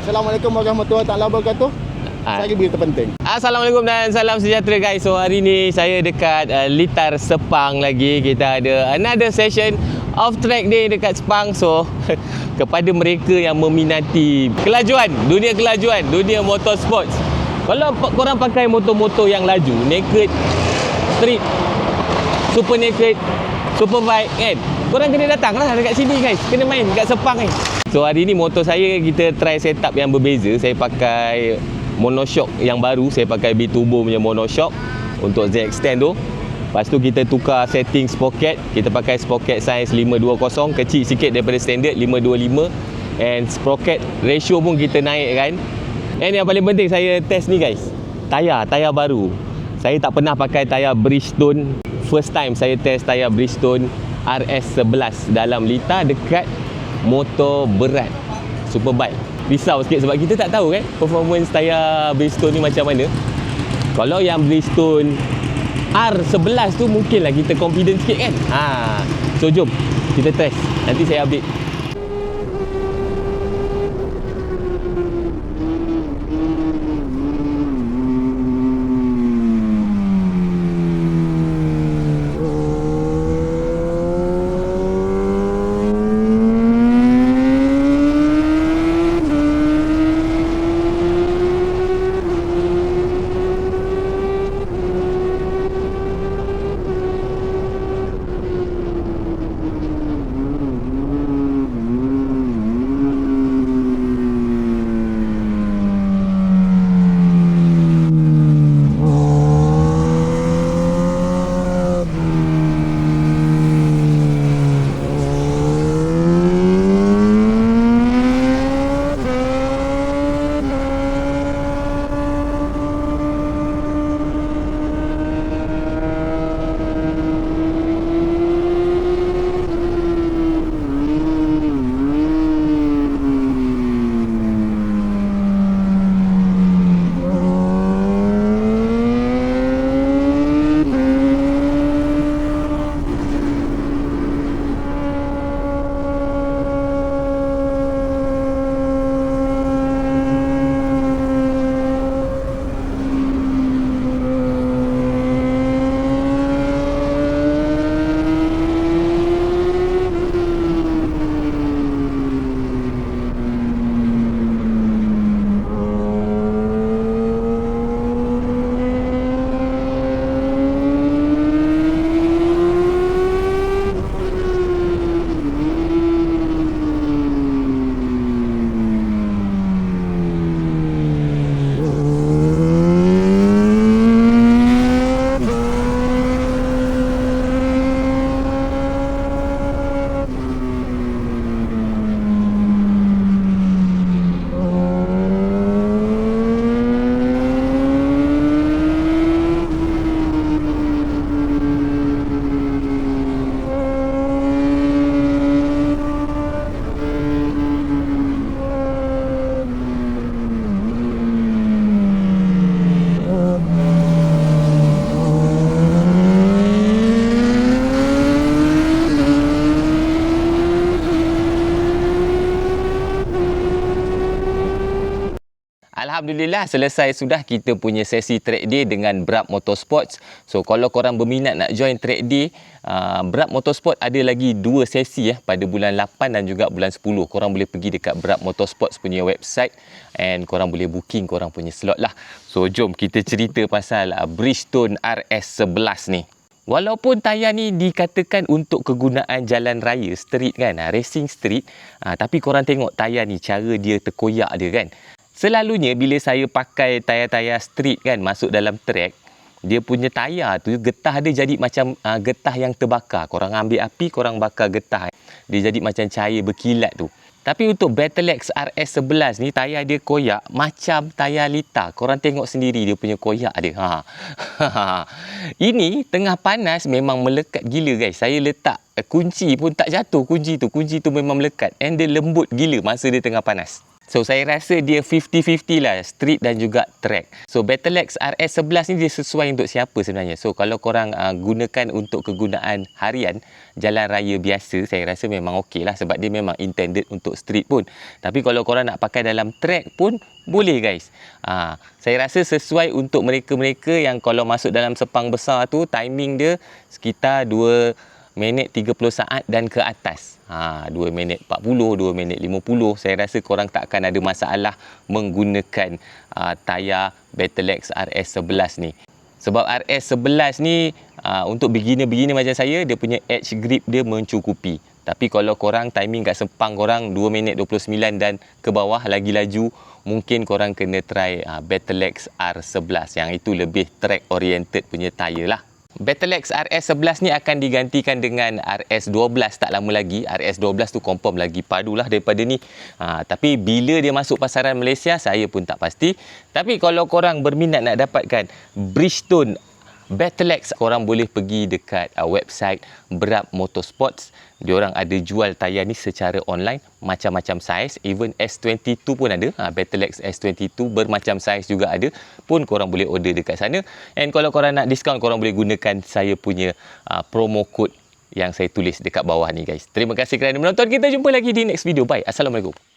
Assalamualaikum warahmatullahi taala wabarakatuh. Saya berita penting. Assalamualaikum dan salam sejahtera guys. So hari ni saya dekat Litar Sepang lagi. Kita ada another session off track day dekat Sepang. So kepada mereka yang meminati kelajuan, dunia motorsports. Kalau korang pakai motor-motor yang laju, naked, street, super naked, superbike kan, korang kena datang lah dekat sini guys. Kena main dekat Sepang ni. So hari ni motor saya kita try setup yang berbeza. Saya pakai monoshock yang baru. Saya pakai B-Turbo punya monoshock untuk ZX10 tu. Lepas tu kita tukar setting sprocket. Kita pakai sprocket size 520, kecil sikit daripada standard 525. And sprocket ratio pun kita naikkan. And yang paling penting saya test ni guys, tayar baru. Saya tak pernah pakai tayar Bridgestone. First time saya test tayar Bridgestone RS11 dalam Litar dekat motor berat superbike. Risau sikit sebab kita tak tahu kan performance tayar Bridgestone ni macam mana. Kalau yang Bridgestone R11 tu mungkinlah kita confident sikit kan. So jom kita test. Nanti saya update. Alhamdulillah selesai sudah kita punya sesi track day dengan Brab Motorsports. So kalau korang berminat nak join track day, Brab Motorsport ada lagi 2 sesi pada bulan 8 dan juga bulan 10. Korang boleh pergi dekat Brab Motorsports punya website and korang boleh booking korang punya slot lah. So jom kita cerita pasal Bridgestone RS11 ni. Walaupun tayar ni dikatakan untuk kegunaan jalan raya street kan, racing street, tapi korang tengok tayar ni cara dia terkoyak dia kan. Selalunya bila saya pakai tayar-tayar street kan masuk dalam track, dia punya tayar tu getah dia jadi macam getah yang terbakar. Korang ambil api, korang bakar getah. Dia jadi macam cahaya berkilat tu. Tapi untuk Battleax RS11 ni tayar dia koyak macam tayar Litar. Korang tengok sendiri dia punya koyak dia. Ini tengah panas memang melekat gila guys. Saya letak kunci pun tak jatuh kunci tu. Kunci tu memang melekat. And dia lembut gila masa dia tengah panas. So saya rasa dia 50-50 lah, street dan juga track. So Battlex RS11 ni dia sesuai untuk siapa sebenarnya. So kalau korang gunakan untuk kegunaan harian, jalan raya biasa, saya rasa memang okey lah sebab dia memang intended untuk street pun. Tapi kalau korang nak pakai dalam track pun boleh guys. Saya rasa sesuai untuk mereka-mereka yang kalau masuk dalam sepang besar tu, timing dia sekitar 2 minit 30 saat dan ke atas. 2 minit 40, 2 minit 50. Saya rasa korang tak akan ada masalah menggunakan tayar Battlex RS11 ni. Sebab RS11 ni untuk beginner-beginner macam saya, dia punya edge grip dia mencukupi. Tapi kalau korang timing kat sepang korang 2 minit 29 dan ke bawah lagi laju, mungkin korang kena try Battlex R11 yang itu lebih track oriented punya tayar lah. Battlex RS11 ni akan digantikan dengan RS12 tak lama lagi. RS12 tu confirm lagi padulah daripada ni. Tapi bila dia masuk pasaran Malaysia, saya pun tak pasti. Tapi kalau korang berminat nak dapatkan Bridgestone Battlex, korang boleh pergi dekat website Brab Motorsports. Diorang ada jual tayar ni secara online, macam-macam saiz, even S22 pun ada. Battlex S22 bermacam saiz juga ada, pun korang boleh order dekat sana. And kalau korang nak diskaun, korang boleh gunakan saya punya promo code yang saya tulis dekat bawah ni guys. Terima kasih kerana menonton. Kita jumpa lagi di next video. Bye. Assalamualaikum.